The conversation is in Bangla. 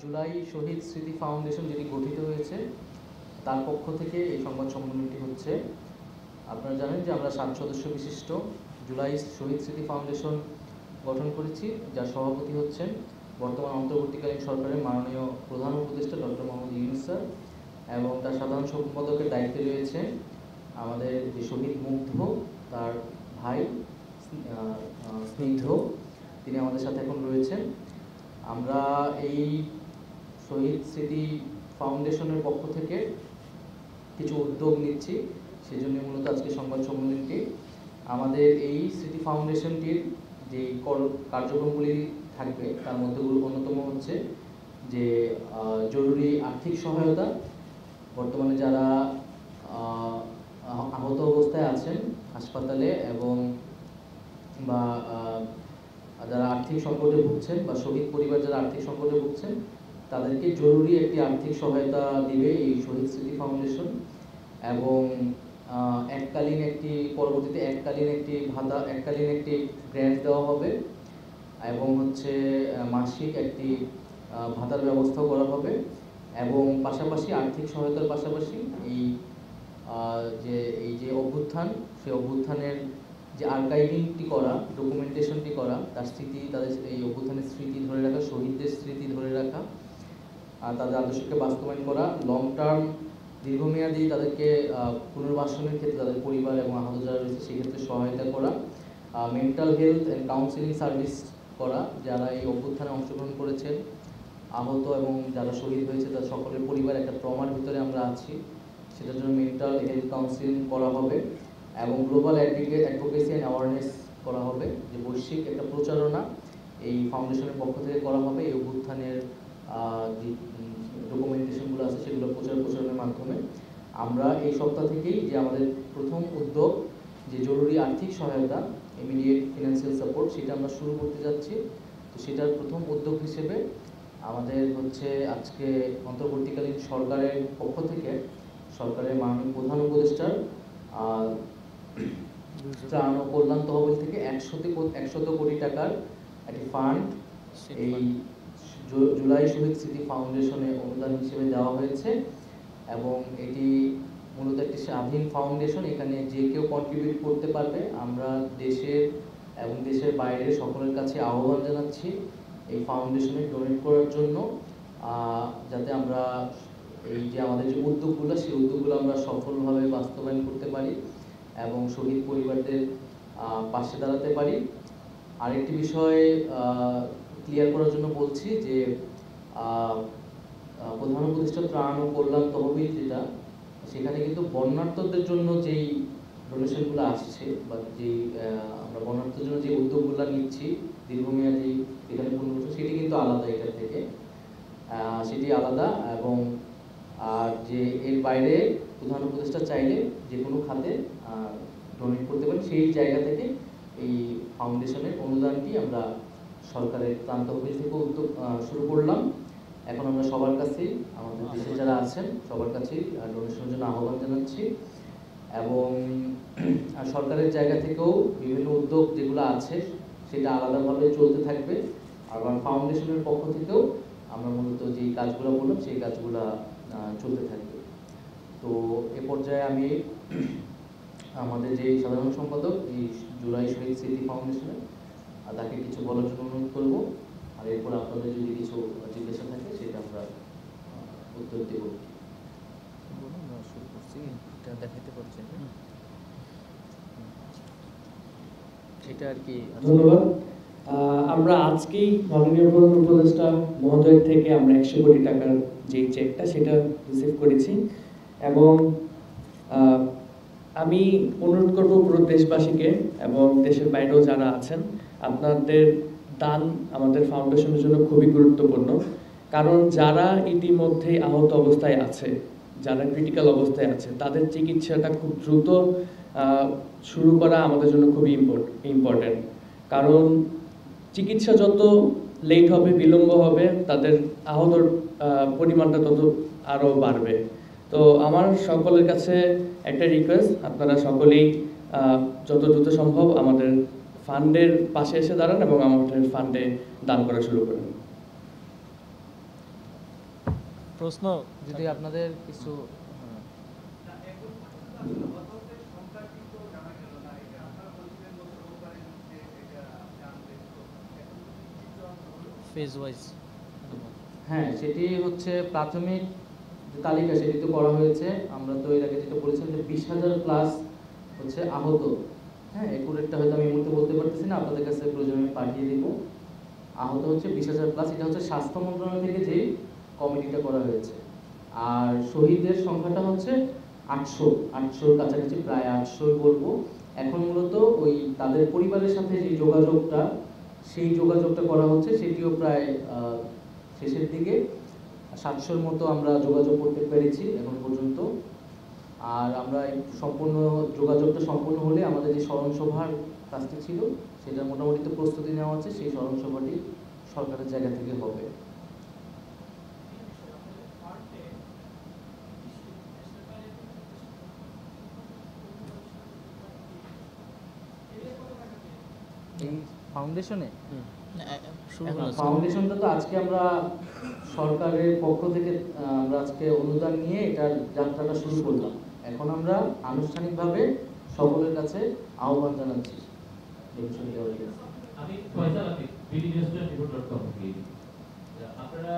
জুলাই শহীদ স্মৃতি ফাউন্ডেশন যেটি গঠিত হয়েছে তার পক্ষ থেকে এই সংবাদ সম্মেলনটি হচ্ছে। আপনারা জানেন যে আমরা 7 সদস্য বিশিষ্ট জুলাই শহীদ স্মৃতি ফাউন্ডেশন গঠন করেছি, যার সভাপতি হচ্ছেন বর্তমান অন্তর্বর্তীকালীন সরকারের মাননীয় প্রধান উপদেষ্টা ডক্টর মোহাম্মদ ইউনূস স্যার, এবং তার সাধারণ সম্পাদকের দায়িত্বে রয়েছে আমাদের যে শহীদ মুগ্ধ তার ভাই স্নিগ্ধ, তিনি আমাদের সাথে এখন রয়েছেন। আমরা এই শহীদ স্মৃতি ফাউন্ডেশনের পক্ষ থেকে কিছু উদ্যোগ নিচ্ছি, সেজন্য মূলত আজকে সংবাদ সম্মেলনটি। আমাদের এই স্মৃতি ফাউন্ডেশনটির যে কার্যক্রমগুলি থাকবে তার মধ্যে অন্যতম হচ্ছে যে জরুরি আর্থিক সহায়তা, বর্তমানে যারা আহত অবস্থায় আছেন হাসপাতালে এবং বা যারা আর্থিক সংকটে ভুগছেন বা শহীদ পরিবার যারা আর্থিক সংকটে ভুগছেন তাদেরকে জরুরি একটি আর্থিক সহায়তা দিবে এই শহীদ স্মৃতি ফাউন্ডেশন, এবং পরবর্তীতে এককালীন একটি ভাতা, এককালীন একটি গ্র্যান্ট দেওয়া হবে, এবং হচ্ছে মাসিক একটি ভাতার ব্যবস্থা করা হবে, এবং পাশাপাশি আর্থিক সহায়তার পাশাপাশি এই যে অভ্যুত্থান, সেই অভ্যুত্থানের যে আর্কাইভিংটি করা, ডকুমেন্টেশনটি করা, তার স্মৃতি, তাদের এই অভ্যুত্থানের স্মৃতি ধরে রাখা, শহীদদের স্মৃতি ধরে রাখা, তাদের আদর্শকে বাস্তবায়ন করা, লং টার্ম দীর্ঘমেয়াদী তাদেরকে পুনর্বাসনের ক্ষেত্রে তাদের পরিবার এবং আহত যারা রয়েছে সেক্ষেত্রে সহায়তা করা, mental health and counselling service করা, যারা এই অভ্যুত্থানে অংশগ্রহণ করেছেন, আহত এবং যারা শহীদ হয়েছে তার সকলের পরিবার একটা ট্রমার ভিতরে আমরা আছি, সেটার জন্য মেন্টাল হেলথ কাউন্সিলিং করা হবে, এবং গ্লোবাল অ্যাডভোকেসি অ্যান্ড অ্যাওয়ারনেস করা হবে, যে বৈশ্বিক একটা প্রচারণা এই ফাউন্ডেশনের পক্ষ থেকে করা হবে এই অভ্যুত্থানের যে ডকুমেন্টেশনগুলো আছে সেগুলো প্রচারণের মাধ্যমে। আমরা এই সপ্তাহ থেকেই যে আমাদের প্রথম উদ্যোগ যে জরুরি আর্থিক সহায়তা, ইমিডিয়েট ফিনান্সিয়াল সাপোর্ট, সেটা আমরা শুরু করতে যাচ্ছি। তো সেটার প্রথম উদ্যোগ হিসেবে আমাদের হচ্ছে আজকে অন্তর্বর্তীকালীন সরকারের পক্ষ থেকে সরকারের মাননীয় প্রধান উপদেষ্টার ত্রাণ ও কল্যাণ তহবিল থেকে 100 কোটি টাকার একটি ফান্ড এই জুলাই শহীদ স্মৃতি ফাউন্ডেশনে অনুদান হিসেবে দেওয়া হয়েছে, এবং এটি মূলত একটি স্বাধীন ফাউন্ডেশন, এখানে যে কেউ কন্ট্রিবিউট করতে পারবে। আমরা দেশের এবং দেশের বাইরের সকলের কাছে আহ্বান জানাচ্ছি এই ফাউন্ডেশনে ডোনেট করার জন্য, যাতে আমরা এই যে আমাদের যে উদ্যোগগুলো সেই উদ্যোগগুলো আমরা সফলভাবে বাস্তবায়ন করতে পারি এবং শহীদ পরিবারদের পাশে দাঁড়াতে পারি। আরেকটি বিষয় ক্লিয়ার করার জন্য বলছি যে প্রধান উপদেষ্টা ত্রাণ ও কল্যাণ তহবিল যেটা, সেখানে কিন্তু বন্যার্থদের জন্য যেই ডোনেশনগুলো আসছে বা যেই আমরা বন্যার্থদের জন্য যে উদ্যোগগুলো নিচ্ছি দীর্ঘমেয়াদী এখানে পুনর্বাসন, সেটি কিন্তু আলাদা, এটার থেকে সেটি আলাদা। এবং আর যে এর বাইরে প্রধান উপদেষ্টা চাইলে যে কোনো খাতে ডোনেট করতে পারেন, সেই জায়গা থেকে এই ফাউন্ডেশনের অনুদানটি আমরা সরকারের ত্রাণ তহবিল থেকে উদ্যোগ শুরু করলাম। এখন আমরা সবার কাছেই, আমাদের দেশে যারা আছেন সবার কাছেই ডোনেশনের জন্য আহ্বান জানাচ্ছি, এবং সরকারের জায়গা থেকেও বিভিন্ন উদ্যোগ যেগুলো আছে সেটা আলাদাভাবে চলতে থাকবে, আবার ফাউন্ডেশনের পক্ষ থেকেও আমরা মূলত যেই কাজগুলো বললাম সেই কাজগুলো চলতে থাকবে। তো এ পর্যায়ে আমি আমাদের যে সাধারণ সম্পাদক এই জুলাই শহীদ স্মৃতি ফাউন্ডেশনের তাকে কিছু বলার জন্য অনুরোধ করব, আর এরপর আপনাদের যদি কিছু জিজ্ঞাসা থাকে সেটা আমরা উত্তর দেব। শুরু করছি, এটা দেখাতে পারছেন এটা আর কি। ধন্যবাদ। আমরা আজকেই মাননীয় প্রধান উপদেষ্টা মহোদয়ের থেকে আমরা 100 কোটি টাকার যে চেকটা সেটা রিসিভ করেছি, এবং আমি অনুরোধ করব পুরো দেশবাসীকে এবং দেশের বাইরেও যারা আছেন, আপনাদের দান আমাদের ফাউন্ডেশনের জন্য খুবই গুরুত্বপূর্ণ, কারণ যারা ইতিমধ্যে আহত অবস্থায় আছে, যারা ক্রিটিক্যাল অবস্থায় আছে, তাদের চিকিৎসাটা খুব দ্রুত শুরু করা আমাদের জন্য খুবই ইম্পর্টেন্ট। কারণ চিকিৎসা যত লেট হবে, বিলম্ব হবে, তাদের আহতর পরিমাণটা তত আরও বাড়বে। তো আমার সকলের কাছে একটা রিকোয়েস্ট, আপনারা সকলেই যত দ্রুত সম্ভব আমাদের ফান্ডের পাশে এসে দাঁড়ান এবং আমাদের ফান্ডে দান করা শুরু করেন। প্রশ্ন যদি আপনাদের কিছু ফেজ ওয়াইজ হ্যাঁ, সেটি হচ্ছে প্রাথমিক যে তালিকা সেটি তো করা হয়েছে। আমরা তো এর আগে যেটা বলেছিলাম যে 20,000 প্লাস হচ্ছে আহত। হ্যাঁ, একুরেটটা হয়তো আমি এই মুহূর্তে বলতে পারতেছি না, আপনাদের কাছে প্রয়োজনে আমি পাঠিয়ে দিব। আহত হচ্ছে 20,000 প্লাস, এটা হচ্ছে স্বাস্থ্য মন্ত্রণালয় থেকে যেই কমিটিটা করা হয়েছে। আর শহীদদের সংখ্যাটা হচ্ছে 800-800 কাছাকাছি, প্রায় 800 বলবো। এখন মূলত ওই তাদের পরিবারের সাথে যে যোগাযোগটা, সেই যোগাযোগটা করা হচ্ছে, সেটিও প্রায় শেষের দিকে। 700-র মতো আমরা যোগাযোগ করতে পেরেছি এখন পর্যন্ত। আর আমরা এই সম্পূর্ণ যোগাযোগটা সম্পূর্ণ হলে আমাদের যে স্মরণসভার কাজটি ছিল সেটা মোটামুটি তো প্রস্তুতি নেওয়া হচ্ছে, সেই স্মরণসভাটি সরকারের জায়গা থেকে হবে। এই ফাউন্ডেশনে শুরু হলো ফাউন্ডেশনটা তো আজকে আমরা সরকারের পক্ষ থেকে আমরা আজকে অনুদান নিয়ে এটার যাত্রাটা শুরু করলাম। এখন আমরা আনুষ্ঠানিকভাবে সকলের কাছে আহ্বান জানাচ্ছি ডোনেশন দেওয়ার জন্য। আমি Faisal Atik, BD news 24.com থেকে। আপনারা